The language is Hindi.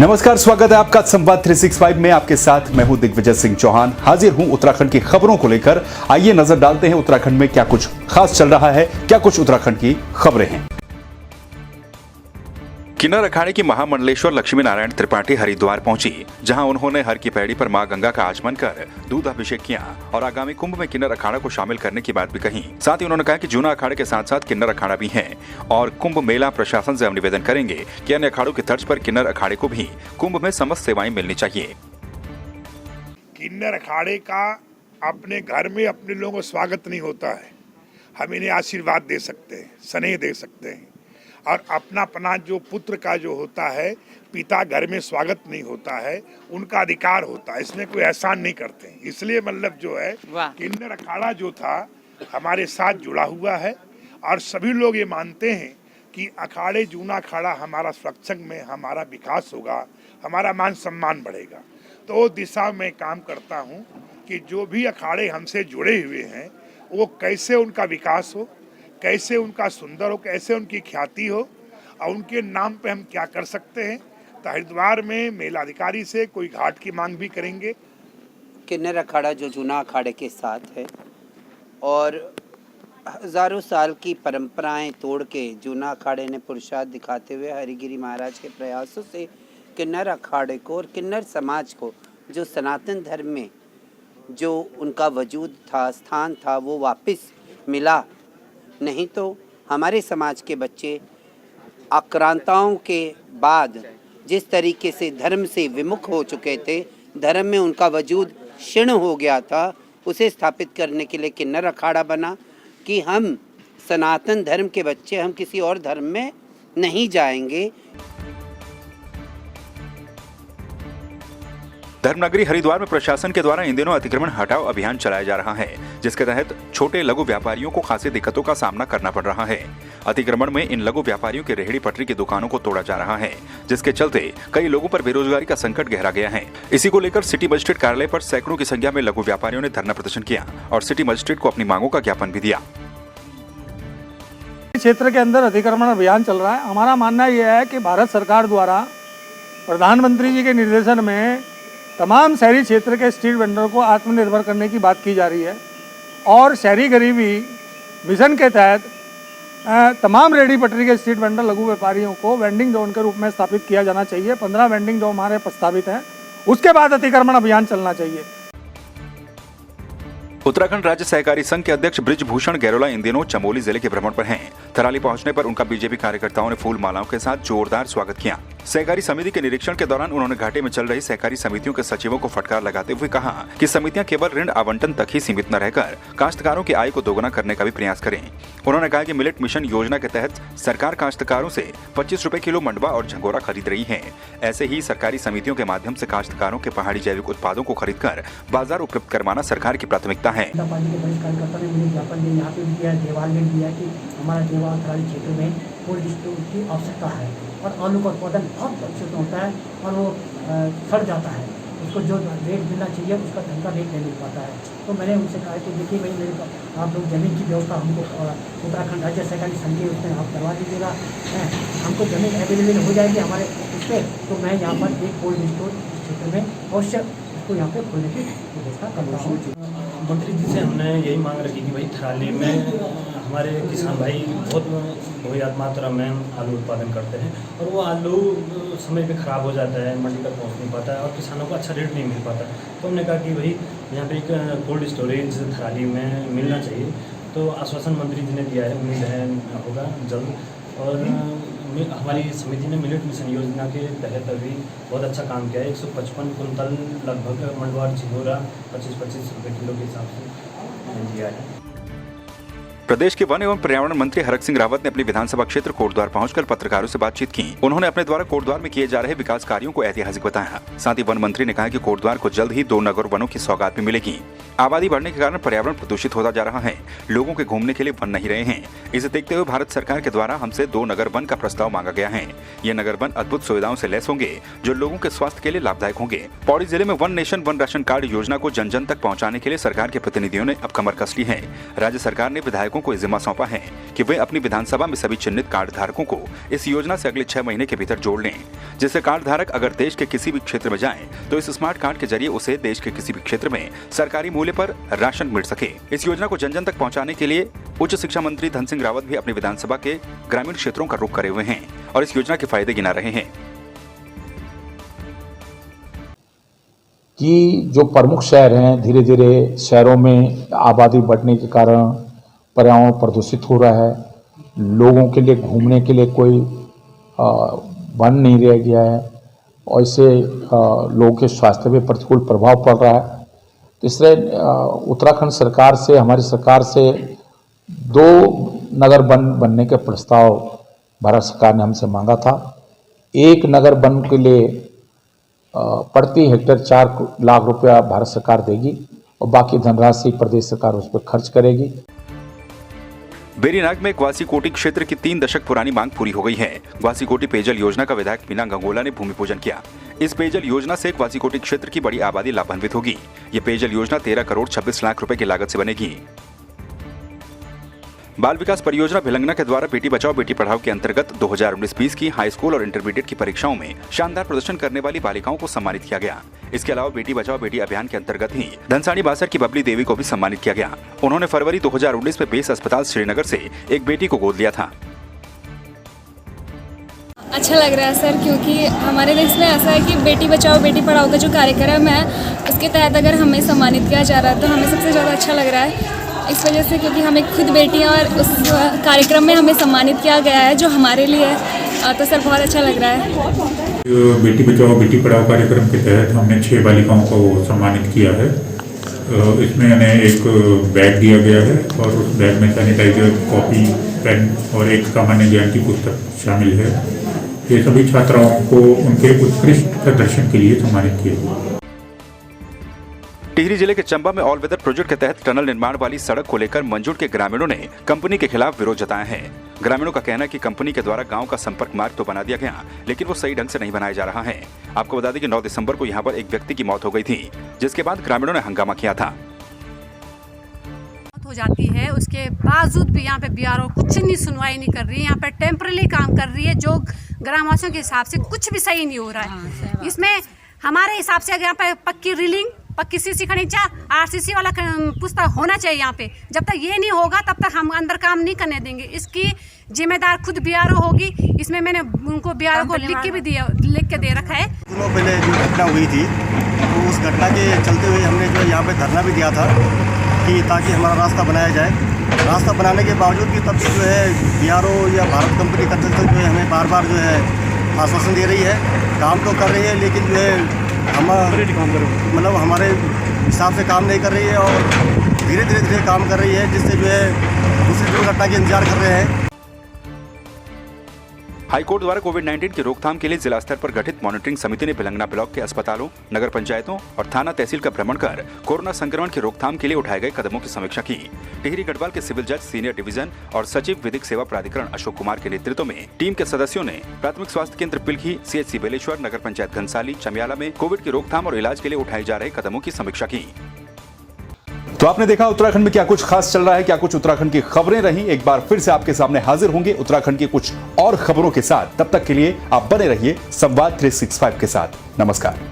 नमस्कार, स्वागत है आपका संवाद 365 में। आपके साथ मैं हूं दिग्विजय सिंह चौहान। हाजिर हूं उत्तराखंड की खबरों को लेकर। आइए नजर डालते हैं उत्तराखंड में क्या कुछ खास चल रहा है, क्या कुछ उत्तराखंड की खबरें हैं। किन्नर अखाड़े की महामंडलेश्वर लक्ष्मी नारायण त्रिपाठी हरिद्वार पहुंची, जहां उन्होंने हर की पैड़ी पर मां गंगा का आचमन कर दूध अभिषेक किया और आगामी कुंभ में किन्नर अखाड़ा को शामिल करने की बात भी कही। साथ ही उन्होंने कहा कि जूना अखाड़े के साथ साथ किन्नर अखाड़ा भी है और कुंभ मेला प्रशासन से हम निवेदन करेंगे कि अन्य अखाड़ों की तर्ज पर किन्नर अखाड़े को भी कुंभ में समस्त सेवाएं मिलनी चाहिए। किन्नर अखाड़े का अपने घर में अपने लोगों को स्वागत नहीं होता है। हम इन्हें आशीर्वाद दे सकते हैं, स्नेह दे सकते हैं, और अपना जो पुत्र का जो होता है, पिता घर में स्वागत नहीं होता है, उनका अधिकार होता है। इसमें कोई एहसान नहीं करते हैं। इसलिए मतलब जो है किन्नर अखाड़ा जो था हमारे साथ जुड़ा हुआ है और सभी लोग ये मानते हैं कि अखाड़े जूना अखाड़ा हमारा संरक्षण में हमारा विकास होगा, हमारा मान सम्मान बढ़ेगा। तो दिशा में काम करता हूँ कि जो भी अखाड़े हमसे जुड़े हुए हैं वो कैसे उनका विकास हो, कैसे उनका सुंदर हो, कैसे उनकी ख्याति हो और उनके नाम पे हम क्या कर सकते हैं। तो हरिद्वार में मेलाधिकारी से कोई घाट की मांग भी करेंगे। किन्नर अखाड़ा जो जूना अखाड़े के साथ है और हजारों साल की परंपराएं तोड़ के जूना अखाड़े ने पुरुषार्थ दिखाते हुए हरिगिरी महाराज के प्रयासों से किन्नर अखाड़े को और किन्नर समाज को जो सनातन धर्म में जो उनका वजूद था, स्थान था, वो वापस मिला। नहीं तो हमारे समाज के बच्चे आक्रांताओं के बाद जिस तरीके से धर्म से विमुख हो चुके थे, धर्म में उनका वजूद क्षीण हो गया था, उसे स्थापित करने के लिए किन्नर अखाड़ा बना कि हम सनातन धर्म के बच्चे, हम किसी और धर्म में नहीं जाएंगे। धर्मनगरी हरिद्वार में प्रशासन के द्वारा इन दिनों अतिक्रमण हटाओ अभियान चलाया जा रहा है, जिसके तहत छोटे लघु व्यापारियों को खासी दिक्कतों का सामना करना पड़ रहा है। अतिक्रमण में इन लघु व्यापारियों की रेहड़ी पटरी की दुकानों को तोड़ा जा रहा है, जिसके चलते कई लोगों पर बेरोजगारी का संकट गहरा गया है। इसी को लेकर सिटी मजिस्ट्रेट कार्यालय पर सैकड़ों की संख्या में लघु व्यापारियों ने धरना प्रदर्शन किया और सिटी मजिस्ट्रेट को अपनी मांगों का ज्ञापन भी दिया। क्षेत्र के अंदर अतिक्रमण अभियान चल रहा है। हमारा मानना यह है कि भारत सरकार द्वारा प्रधानमंत्री जी के निर्देशन में तमाम शहरी क्षेत्र के स्ट्रीट वेंडर को आत्मनिर्भर करने की बात की जा रही है और शहरी गरीबी मिशन के तहत तमाम रेहड़ी पटरी के स्ट्रीट वेंडर लघु व्यापारियों को वेंडिंग जोन के रूप में स्थापित किया जाना चाहिए। 15 वेंडिंग जोन हमारे प्रस्तावित हैं, उसके बाद अतिक्रमण अभियान चलना चाहिए। उत्तराखंड राज्य सहकारी संघ के अध्यक्ष ब्रिजभूषण गैरोला इन दिनों चमोली जिले के भ्रमण पर हैं। थराली पहुंचने पर उनका बीजेपी कार्यकर्ताओं ने फूल मालाओं के साथ जोरदार स्वागत किया। सहकारी समिति के निरीक्षण के दौरान उन्होंने घाटे में चल रही सहकारी समितियों के सचिवों को फटकार लगाते हुए कहा कि समितियां केवल ऋण आवंटन तक ही सीमित न रहकर काश्तकारों की आय को दोगुना करने का भी प्रयास करें। उन्होंने कहा कि मिलेट मिशन योजना के तहत सरकार काश्तकारों से 25 रुपए किलो मंडवा और झंगोरा खरीद रही है। ऐसे ही सरकारी समितियों के माध्यम से काश्तकारों के पहाड़ी जैविक उत्पादों को खरीद कर बाजार उपलब्ध करवाना सरकार की प्राथमिकता है। हमारा देवाल थराली क्षेत्र में कोल्ड स्टोर की आवश्यकता है और आलू का उत्पादन बहुत अच्छे से होता है और वो सड़ जाता है। उसको जो रेट मिलना चाहिए उसका ढंग का रेट नहीं मिल पाता है। तो मैंने उनसे कहा कि देखिए भाई मेरे आप लोग ज़मीन की व्यवस्था हमको उत्तराखंड राज्य सहकारी संघ के उसमें आप करवा दीजिएगा, हमको ज़मीन अवेलेबल हो जाएगी हमारे उस पर, तो मैं यहाँ पर एक कोल्ड स्टोर क्षेत्र में अवश्य उसको यहाँ पे खोलने की व्यवस्था करता हूँ। मंत्री जी से हमने यही मांग रखी कि भाई थराली में हमारे किसान भाई बहुत बहुयात मात्रा में आलू उत्पादन करते हैं और वो आलू समय पे ख़राब हो जाता है, मंडी तक पहुंच नहीं पाता है और किसानों को अच्छा रेट नहीं मिल पाता। तो हमने कहा कि भाई यहाँ पे एक कोल्ड स्टोरेज थराली में मिलना चाहिए। तो आश्वासन मंत्री जी ने दिया है, उम्मीद है होगा जल्द। और हमारी समिति ने मिलेट मिशन योजना के तहत अभी बहुत अच्छा काम किया है। 155 कुंतल लगभग मंडवा और झिंगोरा 25-25 रुपये किलो के हिसाब से दिया है। प्रदेश के वन एवं पर्यावरण मंत्री हरक सिंह रावत ने अपने विधानसभा क्षेत्र कोटद्वार पहुंचकर पत्रकारों से बातचीत की। उन्होंने अपने द्वारा कोटद्वार में किए जा रहे विकास कार्यों को ऐतिहासिक बताया। साथ ही वन मंत्री ने कहा कि कोटद्वार को जल्द ही 2 नगर वनों की सौगात भी मिलेगी। आबादी बढ़ने के कारण पर्यावरण प्रदूषित होता जा रहा है, लोगों के घूमने के लिए वन नहीं रहे हैं। इसे देखते हुए भारत सरकार के द्वारा हमसे 2 नगर वन का प्रस्ताव मांगा गया है। ये नगर वन अद्भुत सुविधाओं से लैस होंगे जो लोगों के स्वास्थ्य के लिए लाभदायक होंगे। पौड़ी जिले में one nation one ration card योजना को जन जन तक पहुँचाने के लिए सरकार के प्रतिनिधियों ने अब कमर कस ली है। राज्य सरकार ने विधायकों को जिम्मा सौंपा है कि वे अपनी विधानसभा में सभी चिन्हित कार्ड धारकों को इस योजना से अगले 6 महीने के भीतर जोड़ लें, जिससे कार्ड धारक अगर देश के किसी भी क्षेत्र में जाए तो इस स्मार्ट कार्ड के जरिए उसे देश के किसी भी क्षेत्र में सरकारी मूल्य पर राशन मिल सके। इस योजना को जन जन तक पहुँचाने के लिए उच्च शिक्षा मंत्री धन सिंह रावत भी अपनी विधानसभा के ग्रामीण क्षेत्रों का रुख करे हुए हैं और इस योजना के फायदे गिना रहे हैं। कि जो प्रमुख शहर हैं, धीरे धीरे शहरों में आबादी बढ़ने के कारण पर्यावरण प्रदूषित हो रहा है, लोगों के लिए घूमने के लिए कोई वन नहीं रह गया है और इससे लोगों के स्वास्थ्य पे प्रतिकूल प्रभाव पड़ रहा है। तो इसलिए उत्तराखंड सरकार से, हमारी सरकार से 2 नगर वन बनने के प्रस्ताव भारत सरकार ने हमसे मांगा था। एक नगर वन के लिए प्रति हेक्टेयर 4 लाख रुपया भारत सरकार देगी और बाकी धनराशि प्रदेश सरकार उस पर खर्च करेगी। बेरीनाग में ग्वासीकोटी क्षेत्र की 3 दशक पुरानी मांग पूरी हो गई है। ग्वासीकोटी पेयजल योजना का विधायक मीना गंगोला ने भूमि पूजन किया। इस पेयजल योजना से ग्वासीकोटी क्षेत्र की बड़ी आबादी लाभान्वित होगी। ये पेयजल योजना 13 करोड़ 26 लाख रुपए की लागत से बनेगी। बाल विकास परियोजना भिलंगना के द्वारा बेटी बचाओ बेटी पढ़ाओ के अंतर्गत 2019-20 की हाई स्कूल और इंटरमीडिएट की परीक्षाओं में शानदार प्रदर्शन करने वाली बालिकाओं को सम्मानित किया गया। इसके अलावा बेटी बचाओ बेटी अभियान के अंतर्गत ही धनसानी बासर की बबली देवी को भी सम्मानित किया गया। उन्होंने फरवरी 2019 में बेस अस्पताल श्रीनगर से एक बेटी को गोद लिया था। अच्छा लग रहा है सर, क्योंकि हमारे देश में ऐसा है कि बेटी बचाओ बेटी पढ़ाओ का जो कार्यक्रम है उसके तहत अगर हमें सम्मानित किया जा रहा है तो हमें सबसे ज़्यादा अच्छा लग रहा है इस वजह से, क्योंकि हमें खुद बेटियां और उस कार्यक्रम में हमें सम्मानित किया गया है जो हमारे लिए है, तो सर बहुत अच्छा लग रहा है। बेटी बचाओ बेटी पढ़ाओ कार्यक्रम के तहत हमने 6 बालिकाओं को सम्मानित किया है। इसमें हमें एक बैग दिया गया है और उस बैग में सैनिटाइजर, कॉपी, पेन और एक सामान्य ज्ञान की पुस्तक शामिल है। ये सभी छात्राओं को उनके उत्कृष्ट प्रदर्शन के लिए सम्मानित किया गया। टिहरी जिले के चंबा में ऑल वेदर प्रोजेक्ट के तहत टनल निर्माण वाली सड़क को लेकर मंजूर के ग्रामीणों ने कंपनी के खिलाफ विरोध जताया है। ग्रामीणों का कहना है कि कंपनी के द्वारा गांव का संपर्क मार्ग तो बना दिया गया, लेकिन वो सही ढंग से नहीं बनाया जा रहा है। आपको बता दें कि 9 दिसंबर को यहां पर एक व्यक्ति की मौत हो गई थी, जिसके बाद ग्रामीणों ने हंगामा किया था। हो जाती है, उसके बावजूद भी यहाँ पे बीआरओ कुछ नहीं सुनवाई नहीं कर रही है। यहाँ पे टेम्पररी काम कर रही है जो ग्रामवासियों के हिसाब से कुछ भी सही नहीं हो रहा है। इसमें हमारे हिसाब से अगर यहाँ पे पक्की रीलिंग, पक्की सीसी खनीचा, आरसीसी वाला पुस्तक होना चाहिए यहाँ पे। जब तक ये नहीं होगा तब तक हम अंदर काम नहीं करने देंगे। इसकी जिम्मेदार खुद बीआरओ होगी। इसमें मैंने उनको बीआरओ को लिख के दे रखा है। दिनों पहले जो घटना हुई थी तो उस घटना के चलते हुए हमने जो यहाँ पे धरना भी दिया था कि ताकि हमारा रास्ता बनाया जाए। रास्ता बनाने के बावजूद भी तब भी जो है बीआरओ या भारत कंपनी का जो है हमें बार बार जो है आश्वासन दे रही है, काम तो कर रही है, लेकिन जो है मतलब हमारे हिसाब से काम नहीं कर रही है और धीरे काम कर रही है, जिससे जो है दूसरी दुर्घटना की इंतजार कर रहे हैं। हाईकोर्ट द्वारा कोविड-19 की रोकथाम के लिए जिला स्तर पर गठित मॉनिटरिंग समिति ने भिलंगना ब्लॉक के अस्पतालों, नगर पंचायतों और थाना तहसील का भ्रमण कर कोरोना संक्रमण की रोकथाम के लिए उठाए गए कदमों की समीक्षा की। टिहरी गढ़वाल के सिविल जज, सीनियर डिवीजन और सचिव विधिक सेवा प्राधिकरण अशोक कुमार के नेतृत्व में टीम के सदस्यों ने प्राथमिक स्वास्थ्य केंद्र पिलखी, CHC बेलेश्वर, नगर पंचायत घनसाली, चमियाला में कोविड की रोकथाम और इलाज के लिए उठाए जा रहे कदमों की समीक्षा की। तो आपने देखा उत्तराखंड में क्या कुछ खास चल रहा है, क्या कुछ उत्तराखंड की खबरें रही। एक बार फिर से आपके सामने हाजिर होंगे उत्तराखंड की कुछ और खबरों के साथ। तब तक के लिए आप बने रहिए संवाद 365 के साथ। नमस्कार।